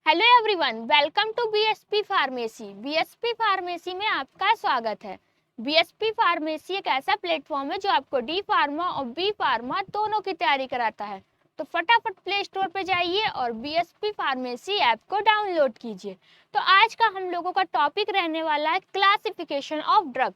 Hello everyone, welcome to BSP pharmacy. BSP pharmacy में आपका स्वागत है। बीएसपी फार्मेसी एक ऐसा प्लेटफॉर्म है जो आपको डी फार्मा और बी फार्मा दोनों की तैयारी कराता है। तो फटाफट प्ले स्टोर पे जाइए और बीएसपी फार्मेसी ऐप को डाउनलोड कीजिए। तो आज का हम लोगों का टॉपिक रहने वाला है क्लासिफिकेशन ऑफ ड्रग,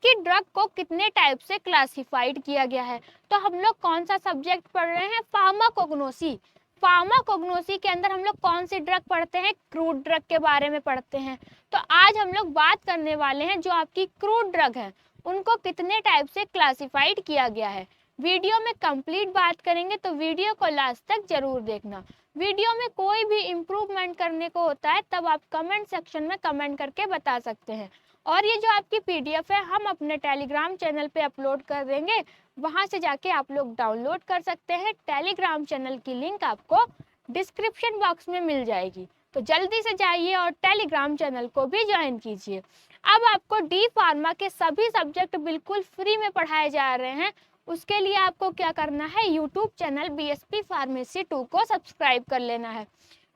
कि ड्रग को कितने टाइप से क्लासिफाइड किया गया है। तो हम लोग कौन सा सब्जेक्ट पढ़ रहे हैं? फार्माकोग्नोसी। फार्माकोग्नोसी के अंदर हम लोग कौन सी ड्रग पढ़ते हैं? क्रूड ड्रग के बारे में पढ़ते हैं। तो आज हम लोग बात करने वाले हैं जो आपकी क्रूड ड्रग है उनको कितने टाइप से क्लासिफाइड किया गया है। वीडियो में कंप्लीट बात करेंगे तो वीडियो को लास्ट तक जरूर देखना। वीडियो में कोई भी इम्प्रूवमेंट करने को होता है तब आप कमेंट सेक्शन में कमेंट करके बता सकते हैं। और ये जो आपकी पीडीएफ है हम अपने टेलीग्राम चैनल पे अपलोड कर देंगे, वहां से जाके आप लोग डाउनलोड कर सकते हैं। टेलीग्राम चैनल की लिंक आपको डिस्क्रिप्शन बॉक्स में मिल जाएगी, तो जल्दी से जाइए और टेलीग्राम चैनल को भी ज्वाइन कीजिए। अब आपको डी फार्मा के सभी सब्जेक्ट बिल्कुल फ्री में पढ़ाए जा रहे हैं। उसके लिए आपको क्या करना है, यूट्यूब चैनल बीएसपी फार्मेसी 2 को सब्सक्राइब कर लेना है।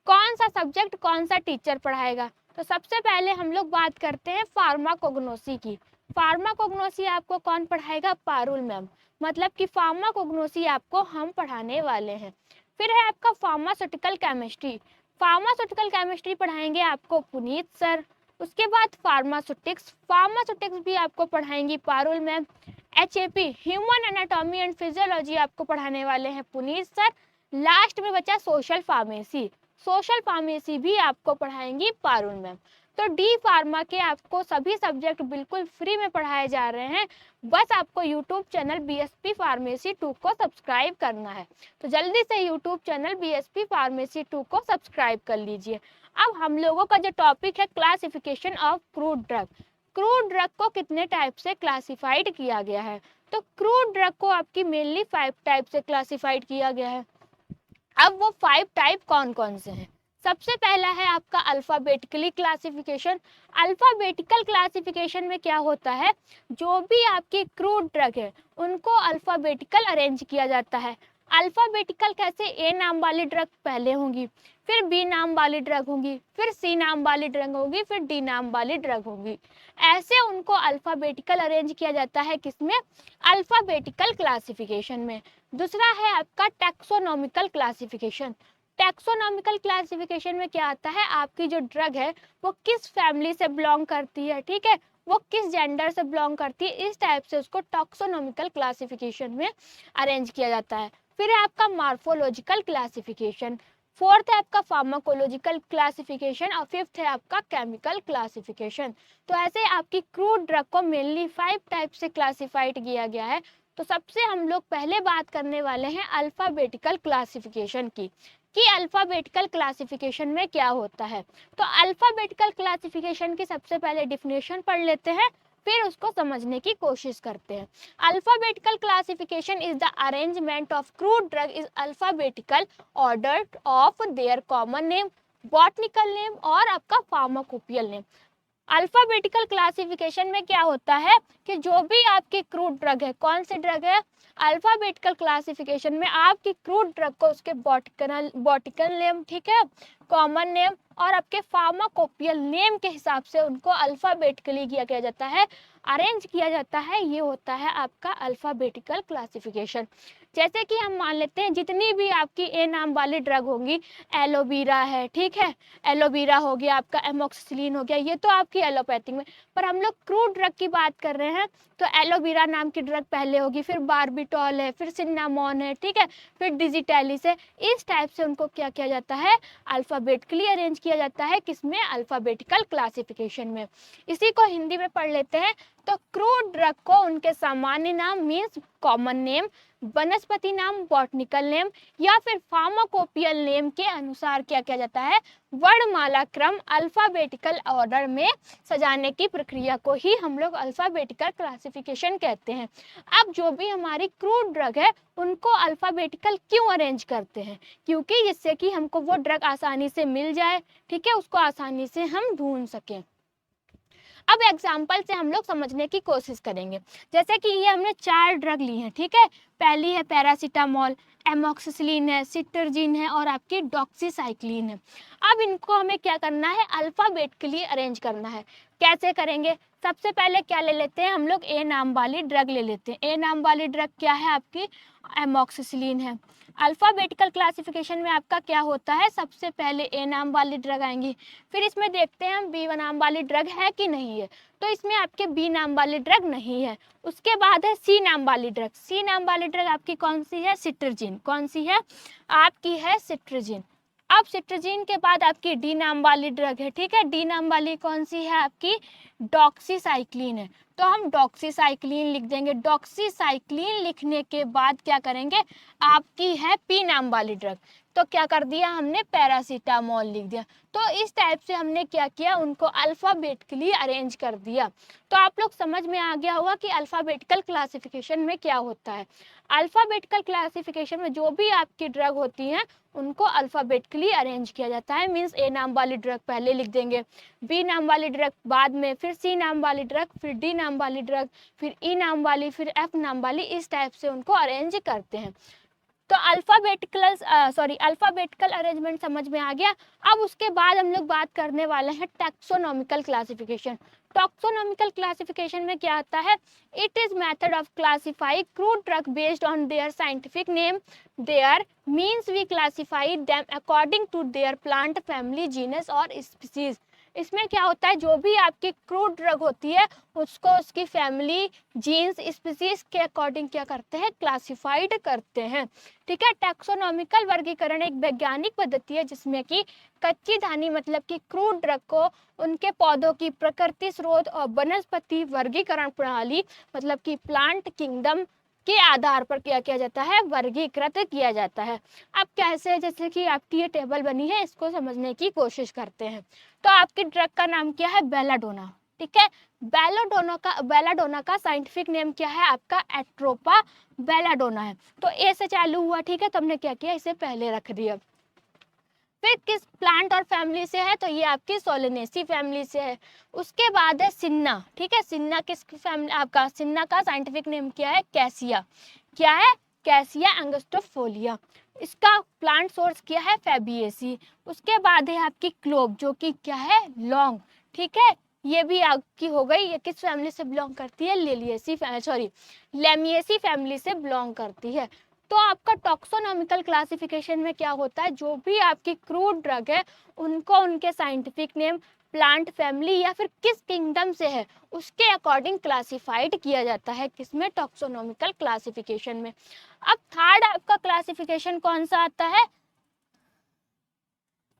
कौन सा सब्जेक्ट कौन सा टीचर पढ़ाएगा? तो सबसे पहले हम लोग बात करते हैं फार्माकोग्नोसी की। फार्माकोग्नोसी आपको कौन पढ़ाएगा? पारुल मैम। मतलब कि फार्माकोग्नोसी आपको हम पढ़ाने वाले हैं। फिर है आपका फार्मास्यूटिकल केमिस्ट्री। फार्मास्यूटिकल केमिस्ट्री पढ़ाएंगे आपको पुनीत सर। उसके बाद फार्मास्यूटिक्स, फार्मास्यूटिक्स भी आपको पढ़ाएंगी Parul ma'am. HAP human anatomy and physiology आपको पढ़ाने वाले हैं पुनीत सर। लास्ट में बचा सोशल फार्मेसी, सोशल फार्मेसी भी आपको पढ़ाएंगी पारुल मैम। तो डी फार्मा के आपको सभी सब्जेक्ट बिल्कुल फ्री में पढ़ाए जा रहे हैं। बस आपको यूट्यूब चैनल बीएसपी फार्मेसी 2 को सब्सक्राइब करना है। तो जल्दी से यूट्यूब चैनल बीएसपी फार्मेसी 2 को सब्सक्राइब कर लीजिए। अब हम लोगों का जो टॉपिक है classification of crude drug. Crude drug को कितने टाइप से क्लासिफाइड किया गया है? तो क्रूड ड्रग को आपकी मेनली 5 टाइप से क्लासिफाइड किया गया है। अब वो 5 टाइप कौन कौन से हैं? सबसे पहला है आपका अल्फाबेटिकली क्लासिफिकेशन। अल्फाबेटिकल क्लासिफिकेशन में क्या होता है, जो भी आपकी क्रूड ड्रग है उनको अल्फाबेटिकल अरेंज किया जाता है। अल्फाबेटिकल कैसे? ए नाम वाली ड्रग पहले होंगी, फिर बी नाम वाली ड्रग होंगी, फिर सी नाम वाली ड्रग होगी, फिर डी नाम वाली ड्रग होगी। ऐसे उनको अल्फाबेटिकल अरेंज किया जाता है। किसमें? अल्फाबेटिकल क्लासिफिकेशन में। दूसरा है आपका टैक्सोनॉमिकल क्लासिफिकेशन। टैक्सोनॉमिकल क्लासिफिकेशन में क्या आता है, आपकी जो ड्रग है वो किस फैमिली से बिलोंग करती है, ठीक है, वो किस जेंडर से बिलोंग करती है, इस टाइप से उसको टैक्सोनॉमिकल क्लासिफिकेशन में अरेंज किया जाता है। फिर है आपका मॉर्फोलॉजिकल क्लासिफिकेशन। फोर्थ है आपका फार्माकोलॉजिकल क्लासिफिकेशन और फिफ्थ है आपका केमिकल क्लासिफिकेशन। तो ऐसे आपकी क्रूड ड्रग को मेनली 5 टाइप से क्लासिफाइड किया गया है। तो सबसे हम लोग पहले बात करने वाले हैं अल्फाबेटिकल क्लासिफिकेशन की, कि अल्फाबेटिकल क्लासिफिकेशन में क्या होता है। तो अल्फाबेटिकल क्लासिफिकेशन की सबसे पहले डिफिनेशन पढ़ लेते हैं, फिर उसको समझने की कोशिश करते हैं। Alphabetical classification is the arrangement of crude drug is alphabetical order of their common name, botanical name और आपका फार्माकोपियल नेम। अल्फाबेटिकल क्लासिफिकेशन में क्या होता है कि जो भी आपकी क्रूड ड्रग है, कौन सी ड्रग है, अल्फाबेटिकल क्लासिफिकेशन में आपकी क्रूड ड्रग को उसके बॉटिकल नेम, ठीक है, कॉमन नेम और आपके फार्माकोपियल नेम के हिसाब से उनको अल्फाबेटिकली किया जाता है, अरेंज किया जाता है। ये होता है आपका अल्फाबेटिकल क्लासिफिकेशन। जैसे कि हम मान लेते हैं जितनी भी आपकी ए नाम वाली ड्रग होंगी, एलोवीरा है, ठीक है, एलोवीरा हो गया, आपका एमोक्सिसिलिन हो गया, ये तो आपकी एलोपैथिक में। पर हम लोग क्रूड ड्रग की बात कर रहे हैं तो एलोवीरा नाम की ड्रग पहले होगी, फिर बारबिटॉल है, फिर सिन्नामोन है, ठीक है, फिर डिजिटैलिस है। इस टाइप से उनको क्या किया जाता है, अल्फाबेटिकली अरेंज किया जाता है। किसमें? अल्फाबेटिकल क्लासिफिकेशन में। इसी को हिंदी में पढ़ लेते हैं। तो क्रूड ड्रग को उनके सामान्य नाम मीन्स कॉमन नेम, वनस्पति नाम बॉटनिकल नेम या फिर फार्माकोपियल नेम के अनुसार क्या किया जाता है, वर्णमाला क्रम अल्फाबेटिकल ऑर्डर में सजाने की प्रक्रिया को ही हम लोग अल्फाबेटिकल क्लासिफिकेशन कहते हैं। अब जो भी हमारी क्रूड ड्रग है उनको अल्फाबेटिकल क्यों अरेंज करते हैं? क्योंकि जिससे कि हमको वो ड्रग आसानी से मिल जाए, ठीक है, उसको आसानी से हम ढूंढ सकें। अब एग्जाम्पल से हम लोग समझने की कोशिश करेंगे। जैसे कि ये हमने 4 ड्रग ली हैं, ठीक है। पहली है पैरासीटामोल, एमोक्सिसिलिन है, सिट्रजिन है और आपकी डॉक्सीसाइक्लिन है। अब इनको हमें क्या करना है, अल्फाबेट के लिए अरेंज करना है। कैसे करेंगे, सबसे पहले क्या ले लेते हैं हम लोग, ए नाम वाली ड्रग ले लेते हैं। ए नाम वाली ड्रग क्या है आपकी, एमोक्सिसिलिन है। अल्फाबेटिकल क्लासिफिकेशन में आपका क्या होता है, सबसे पहले ए नाम वाली ड्रग आएंगी, फिर इसमें देखते हैं हम बी नाम वाली ड्रग है कि नहीं है, तो इसमें आपके बी नाम वाली ड्रग नहीं है। उसके बाद है सी नाम वाली ड्रग। सी नाम वाली ड्रग आपकी कौन सी है, सिट्रजिन। कौन सी है आपकी, है सिट्रजिन। अब सिट्रजिन के बाद आपकी डी नाम वाली ड्रग है, ठीक है। डी नाम वाली कौन सी है आपकी, डॉक्सीसाइक्लिन है, तो हम डॉक्सीसाइक्लिन लिख देंगे। डॉक्सीसाइक्लिन लिखने के बाद क्या करेंगे, आपकी है पी नाम वाली ड्रग, तो क्या कर दिया हमने, पैरासीटामोल लिख दिया। तो इस टाइप से हमने क्या किया, उनको अल्फाबेटिकली अरेंज कर दिया। तो आप लोग समझ में आ गया होगा कि अल्फाबेटिकल क्लासिफिकेशन में क्या होता है। अल्फाबेटिकल क्लासिफिकेशन में जो भी आपकी ड्रग होती हैं उनको अल्फाबेटिकली अरेंज किया जाता है। मीन्स ए नाम वाली ड्रग पहले लिख देंगे, बी नाम वाली ड्रग बाद में, फिर सी नाम वाली ड्रग, फिर डी नाम वाली ड्रग, फिर ई नाम वाली, फिर एफ नाम वाली, इस टाइप से उनको अरेंज करते हैं। तो अल्फाबेटिकल अरेंजमेंट समझ में आ गया। अब उसके बाद हम लोग बात करने वाले हैं टैक्सोनॉमिकल क्लासिफिकेशन। टैक्सोनॉमिकल क्लासिफिकेशन में क्या आता है, it is method of classify crude drug based on their scientific name, their means we classify them according to their plant family, genus और स्पीसीज। इसमें क्या होता है, जो भी आपकी क्रूड ड्रग होती है उसको उसकी फैमिली, जीन्स, स्पीसीज के अकॉर्डिंग क्या करते हैं, क्लासिफाइड करते हैं, ठीक है। टैक्सोनॉमिकल वर्गीकरण एक वैज्ञानिक पद्धति है जिसमें कि कच्ची धानी मतलब कि क्रूड ड्रग को उनके पौधों की प्रकृति, स्रोत और वनस्पति वर्गीकरण प्रणाली मतलब कि प्लांट किंगडम के आधार पर क्या किया जाता है, वर्गीकृत किया जाता है। अब कैसे, जैसे कि आपकी ये टेबल बनी है, इसको समझने की कोशिश करते हैं। तो आपकी ड्रग का नाम क्या है, बेलाडोना, ठीक है। बेलाडोना का साइंटिफिक नेम क्या है आपका, एट्रोपा बेलाडोना है। तो ए से चालू हुआ, ठीक है, तो हमने क्या किया, इसे पहले रख दिया। फिर किस प्लांट और फैमिली से है, तो ये आपकी सोलेनेसी फैमिली से है। उसके बाद है सिन्ना, ठीक है। सिन्ना किस फैमिली, आपका सिन्ना का साइंटिफिक नेम क्या है, कैसिया। क्या है, कैसिया एंगस्टिफोलिया। इसका प्लांट सोर्स क्या है, फैबिएसी। उसके बाद है आपकी क्लोव जो कि क्या है, लौंग, ठीक है। ये भी आपकी हो गई, ये किस फैमिली से बिलोंग करती है, लेमिएसी फैमिली से बिलोंग करती है। तो आपका टॉक्सोनॉमिकल क्लासिफिकेशन में क्या होता है, जो भी आपकी क्रूड ड्रग है उनको उनके साइंटिफिक नेम, प्लांट फैमिली या फिर किस किंगडम से है उसके अकॉर्डिंग क्लासिफाइड किया जाता है, किसमें, टॉक्सोनॉमिकल क्लासिफिकेशन में। अब थर्ड आपका क्लासिफिकेशन कौन सा आता है,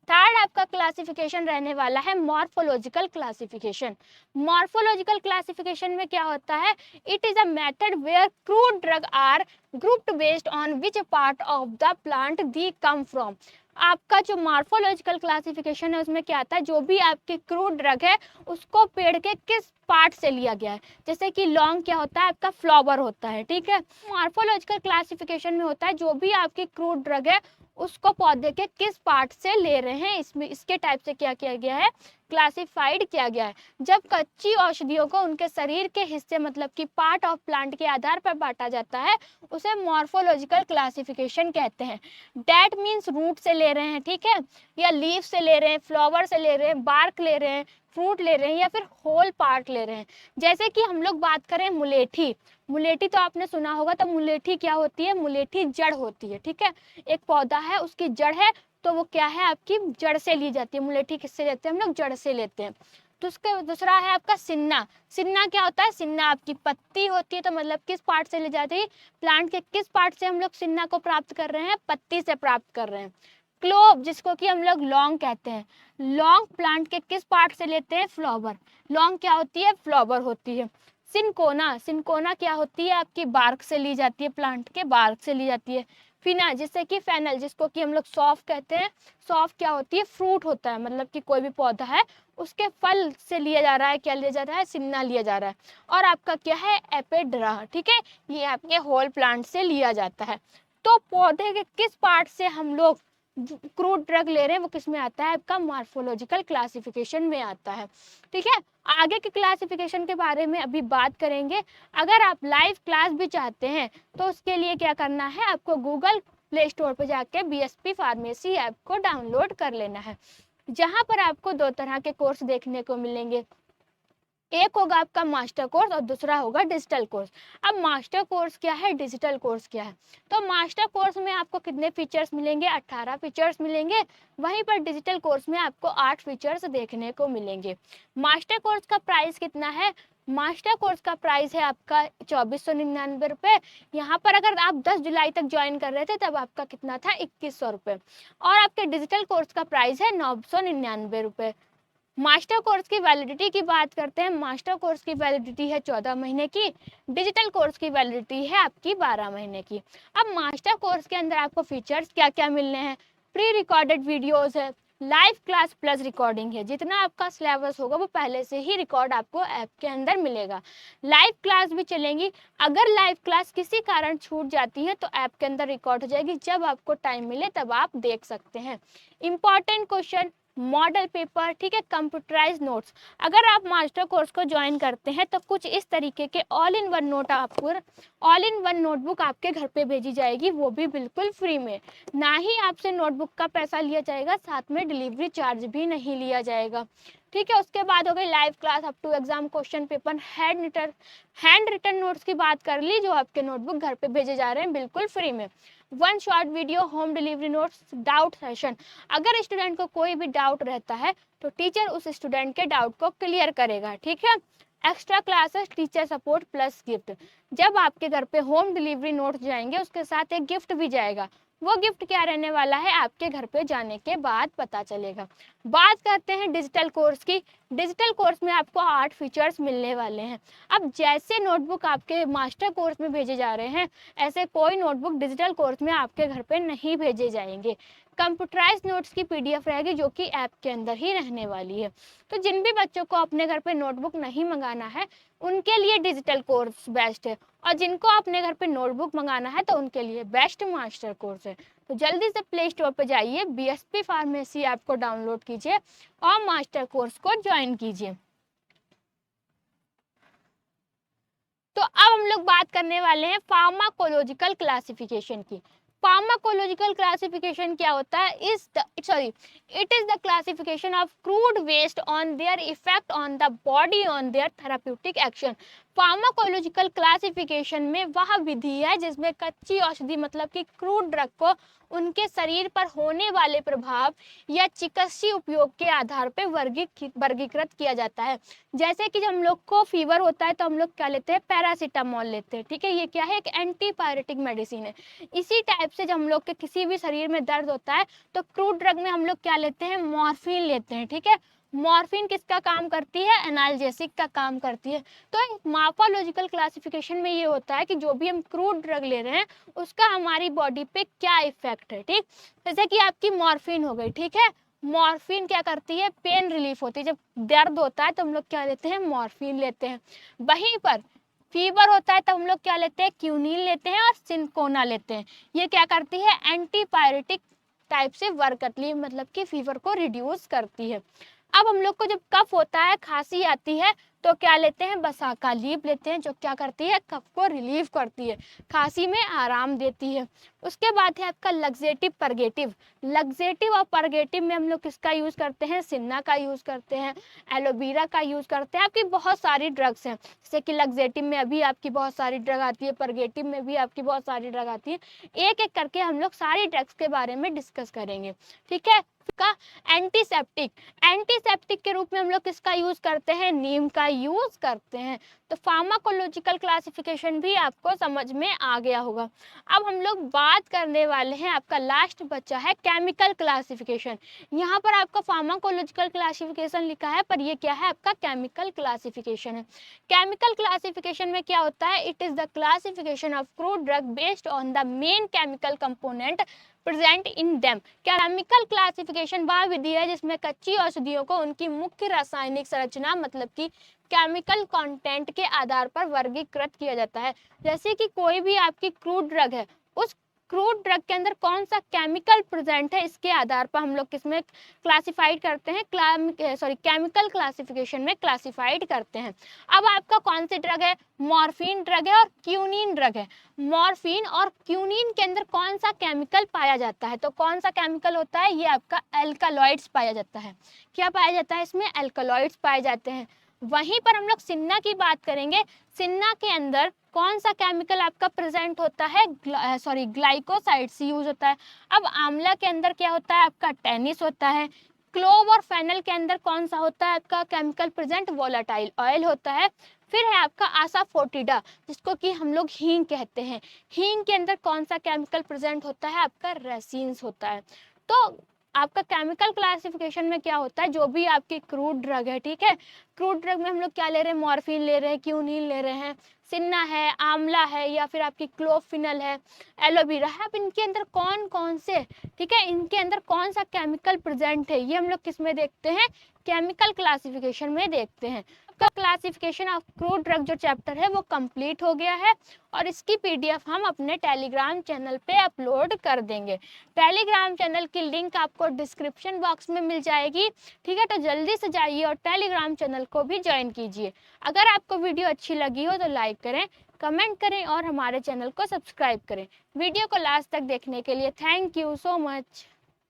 थर्ड आपका क्लासिफिकेशन रहने वाला है मॉर्फोलॉजिकल क्लासिफिकेशन। मॉर्फोलॉजिकल क्लासिफिकेशन में क्या होता है, it is a method where crude drug are grouped based on which part of the plant they come from. आपका जो मॉर्फोलॉजिकल क्लासिफिकेशन है उसमें क्या आता है, जो भी आपकी क्रूड ड्रग है उसको पेड़ के किस पार्ट से लिया गया है। जैसे कि लॉन्ग क्या होता है आपका, फ्लावर होता है, ठीक है। मॉर्फोलॉजिकल क्लासिफिकेशन में होता है जो भी आपकी क्रूड ड्रग है उसको पौधे के किस पार्ट से ले रहे हैं, इसमें इसके टाइप से क्या किया गया है, क्लासिफाइड किया गया है। जब कच्ची औषधियों को उनके शरीर के हिस्से मतलब कि पार्ट ऑफ प्लांट के आधार पर बांटा जाता है उसे मॉर्फोलॉजिकल क्लासिफिकेशन कहते हैं। डेट मीन्स रूट से ले रहे हैं, ठीक है, या लीफ से ले रहे हैं, फ्लावर से ले रहे हैं, बार्क ले रहे हैं, फ्रूट ले रहे हैं या फिर होल पार्ट ले रहे हैं। जैसे कि हम लोग बात करें मुलेठी, मुलेठी तो आपने सुना होगा, तो मुलेठी क्या होती है, मुलेठी जड़ होती है, ठीक है। एक पौधा है उसकी जड़ है तो वो क्या है, आपकी जड़ से ली जाती है। मुलेठी किससे लेते हैं हम लोग, जड़ से लेते हैं। तो उसके दूसरा है आपका सिन्ना। सिन्ना क्या होता है, सिन्ना आपकी पत्ती होती है, तो मतलब किस पार्ट से ली जाती है, प्लांट के किस पार्ट से हम लोग सिन्ना को प्राप्त कर रहे हैं, पत्ती से प्राप्त कर रहे हैं। क्लोव जिसको कि हम लोग लौंग कहते हैं, लौंग प्लांट के किस पार्ट से लेते हैं, फ्लावर। लौंग क्या होती है, फ्लावर होती है। सिनकोना, सिनकोना क्या होती है, आपकी बार्क से ली जाती है, प्लांट के बार्क से ली जाती है। फिना जिससे कि फेनल जिसको कि हम लोग सौंफ कहते हैं, सौंफ क्या होती है, फ्रूट होता है, मतलब कि कोई भी पौधा है उसके फल से लिया जा रहा है, क्या लिया जा रहा है, सिन्ना लिया जा रहा है। और आपका क्या है, एपेड्रा, ठीक है, ये आपके होल प्लांट से लिया जाता है। तो पौधे के किस पार्ट से हम लोग क्रूड ड्रग ले रहे हैं वो किस में आता है, आपका मॉर्फोलॉजिकल क्लासिफिकेशन में आता है। ठीक है, आगे के क्लासिफिकेशन के बारे में अभी बात करेंगे। अगर आप लाइव क्लास भी चाहते हैं तो उसके लिए क्या करना है, आपको गूगल प्ले स्टोर पर जाके बीएसपी फार्मेसी ऐप को डाउनलोड कर लेना है, जहां पर आपको दो तरह के कोर्स देखने को मिलेंगे। एक होगा आपका मास्टर कोर्स और दूसरा होगा डिजिटल कोर्स। अब मास्टर कोर्स क्या है, डिजिटल कोर्स क्या है? तो मास्टर कोर्स में आपको कितने फीचर्स मिलेंगे, 18 फीचर्स मिलेंगे। वहीं पर डिजिटल कोर्स में आपको 8 फीचर्स देखने को मिलेंगे। मास्टर कोर्स का प्राइस कितना है? मास्टर कोर्स का प्राइस है आपका 2499 रुपये। यहाँ पर अगर आप 10 जुलाई तक ज्वाइन कर रहे थे तब आपका कितना था, 2100 रुपये। और आपके डिजिटल कोर्स का प्राइस है 999 रुपये। मास्टर कोर्स की वैलिडिटी की बात करते हैं। मास्टर कोर्स की वैलिडिटी है 14 महीने की, डिजिटल कोर्स की वैलिडिटी है आपकी 12 महीने की। अब मास्टर कोर्स के अंदर आपको फीचर्स क्या क्या मिलने हैं? प्री रिकॉर्डेड वीडियोस है, लाइव क्लास प्लस रिकॉर्डिंग है। जितना आपका सिलेबस होगा वो पहले से ही रिकॉर्ड आपको ऐप के अंदर मिलेगा। लाइव क्लास भी चलेंगी। अगर लाइव क्लास किसी कारण छूट जाती है तो ऐप के अंदर रिकॉर्ड हो जाएगी, जब आपको टाइम मिले तब आप देख सकते हैं। इंपॉर्टेंट क्वेश्चन, मॉडल पेपर, ठीक है, कंप्यूटराइज नोट्स। अगर आप मास्टर कोर्स को ज्वाइन करते हैं तो कुछ इस तरीके के ऑल इन वन नोटबुक आपके घर पे भेजी जाएगी, वो भी बिल्कुल फ्री में। ना ही आपसे नोटबुक का पैसा लिया जाएगा, साथ में डिलीवरी चार्ज भी नहीं लिया जाएगा। ठीक है, उसके बाद हो गई live class up to exam question paper, hand written notes की बात कर ली, जो आपके नोटबुक घर पे भेजे जा रहे हैं बिल्कुल फ्री में। One shot video, home delivery notes, doubt session. अगर स्टूडेंट को कोई भी डाउट रहता है तो टीचर उस स्टूडेंट के डाउट को क्लियर करेगा। ठीक है, extra classes, teacher support plus gift. जब आपके घर पे होम डिलीवरी नोट्स जाएंगे उसके साथ एक गिफ्ट भी जाएगा। वो गिफ्ट क्या रहने वाला है आपके घर पे जाने के बाद पता चलेगा। बात करते हैं डिजिटल कोर्स की। डिजिटल कोर्स में आपको 8 फीचर्स मिलने वाले हैं। अब जैसे नोटबुक आपके मास्टर कोर्स में भेजे जा रहे हैं, ऐसे कोई नोटबुक डिजिटल कोर्स में आपके घर पे नहीं भेजे जाएंगे। कंप्यूटराइज नोट्स की पीडीएफ रहेगी जो कि ऐप के अंदर ही रहने वाली है। तो जिन भी बच्चों को अपने घर पे नोटबुक नहीं मंगाना है उनके लिए डिजिटल कोर्स बेस्ट है, और जिनको अपने घर पे नोटबुक मंगाना है तो उनके लिए बेस्ट मास्टर कोर्स है। तो जल्दी से प्ले स्टोर पर जाइए, बीएसपी फार्मेसी ऐप को डाउनलोड कीजिए और मास्टर कोर्स को ज्वाइन कीजिए। तो अब हम लोग बात करने वाले हैं फार्माकोलॉजिकल क्लासिफिकेशन की। फार्माकोलॉजिकल क्लासिफिकेशन क्या होता है? It is the classification of crude waste on their effect on the body on their therapeutic action. Pharmacological classification में वह विधि है जिसमें कच्ची औषधि मतलब कि क्रूड ड्रग को उनके शरीर पर होने वाले प्रभाव या चिकित्सीय उपयोग के आधार पर वर्गीकृत किया जाता है। जैसे कि जब हम लोग को फीवर होता है तो हम लोग क्या लेते हैं, पैरासीटामोल लेते हैं। ठीक है, ये क्या है, एक एंटीपायरेटिक मेडिसिन है। इसी टाइप से जब हम लोग के किसी भी शरीर में दर्द होता है तो क्रूड ड्रग में हम लोग क्या लेते हैं, मॉर्फिन लेते हैं। ठीक है, मॉर्फिन किसका काम करती है, एनाल्जेसिक का काम करती है। तो मार्फोलॉजिकल क्लासिफिकेशन में ये होता है कि जो भी हम क्रूड ड्रग ले रहे हैं उसका हमारी बॉडी पे क्या इफेक्ट है। ठीक, जैसे कि आपकी मॉर्फिन हो गई। ठीक है, मॉर्फिन क्या करती है, पेन रिलीफ होती है। जब दर्द होता है तो हम लोग क्या लेते हैं, मॉर्फिन लेते हैं। वहीं पर फीवर होता है तो हम लोग क्या लेते हैं, क्यूनिल लेते हैं और सिंकोना लेते हैं। ये क्या करती है, एंटीपायरेटिक टाइप से वर्क करती है, मतलब कि फीवर को रिड्यूस करती है। अब हम लोग को जब कफ होता है, खांसी आती है तो क्या लेते हैं, बसाका लीफ लेते हैं, जो क्या करती है, कफ को रिलीव करती है, खांसी में आराम देती है। उसके बाद है आपका लग्जेटिव परगेटिव। लग्जेटिव और परगेटिव में हम लोग किसका यूज करते हैं, सिन्ना का यूज करते हैं, एलोवेरा का यूज करते हैं। आपकी बहुत सारी ड्रग्स हैं, जैसे कि लग्जेटिव में अभी आपकी बहुत सारी ड्रग आती है, परगेटिव में भी आपकी बहुत सारी ड्रग आती है। एक एक करके हम लोग सारी ड्रग्स के बारे में डिस्कस करेंगे। ठीक है, का एंटीसेप्टिक के रूप में हम लोग किसका यूज करते हैं, नीम का यूज करते हैं। तो फार्माकोलॉजिकल क्लासिफिकेशन भी आपको समझ में आ गया होगा। अब हम लोग बात करने वाले हैं, आपका लास्ट बच्चा है केमिकल क्लासिफिकेशन। यहाँ पर आपका फार्माकोलॉजिकल क्लासिफिकेशन लिखा है पर ये क्या है, आपका केमिकल क्लासिफिकेशन है। केमिकल क्लासिफिकेशन में क्या होता है, it is the classification of crude drug based on the main chemical component present in them. Chemical classification वह विधि है जिसमें कच्ची औषधियों को उनकी मुख्य रासायनिक संरचना मतलब कि केमिकल कंटेंट के आधार पर वर्गीकृत किया जाता है। जैसे कि कोई भी आपकी क्रूड ड्रग है, उस क्रूड ड्रग के अंदर कौन सा केमिकल प्रेजेंट है, इसके आधार पर हम लोग किसमें क्लासिफाइड करते हैं, केमिकल क्लासिफिकेशन में क्लासिफाइड करते हैं। अब आपका कौन सी ड्रग है, मॉर्फिन ड्रग है और क्यूनिन ड्रग है। मॉर्फिन और क्यूनिन के अंदर कौन सा केमिकल पाया जाता है, तो कौन सा केमिकल होता है, ये आपका एल्कालॉइड्स पाया जाता है। क्या पाया जाता है इसमें, एल्कालॉइड्स पाए जाते हैं। वहीं पर हम लोग सिन्ना की बात करेंगे, सिन्ना के अंदर कौन सा केमिकल आपका प्रेजेंट होता है, ग्लाइकोसाइड्स यूज होता है। अब आंवला के अंदर क्या होता है आपका, टेनिस होता है। क्लोव और फेनल के अंदर कौन सा होता है आपका केमिकल प्रेजेंट, वोलेटाइल ऑयल होता है। फिर है आपका आसाफोटिडा, जिसको कि हम लोग हींग कहते हैं। हींग के अंदर कौन सा केमिकल प्रेजेंट होता है आपका, रेसिन्स होता है। तो आपका केमिकल क्लासिफिकेशन में क्या होता है, जो भी आपकी क्रूड ड्रग है, ठीक है, क्रूड ड्रग में हम लोग क्या ले रहे हैं, मॉर्फिन ले रहे हैं, क्यूनिन ले रहे हैं, सिन्ना है, आंवला है, या फिर आपकी क्लोफिनल है, एलोवेरा है। अब इनके अंदर कौन कौन से, ठीक है, इनके अंदर कौन सा केमिकल प्रेजेंट है, ये हम लोग किस में देखते हैं, केमिकल क्लासिफिकेशन में देखते हैं। आपका क्लासिफिकेशन ऑफ क्रूड ड्रग जो चैप्टर है वो कंप्लीट हो गया है और इसकी पीडीएफ हम अपने टेलीग्राम चैनल पे अपलोड कर देंगे। टेलीग्राम चैनल की लिंक आपको डिस्क्रिप्शन बॉक्स में मिल जाएगी, ठीक है, तो जल्दी से जाइए और टेलीग्राम चैनल को भी ज्वाइन कीजिए। अगर आपको वीडियो अच्छी लगी हो तो लाइक करें, कमेंट करें और हमारे चैनल को सब्सक्राइब करें। वीडियो को लास्ट तक देखने के लिए थैंक यू सो मच।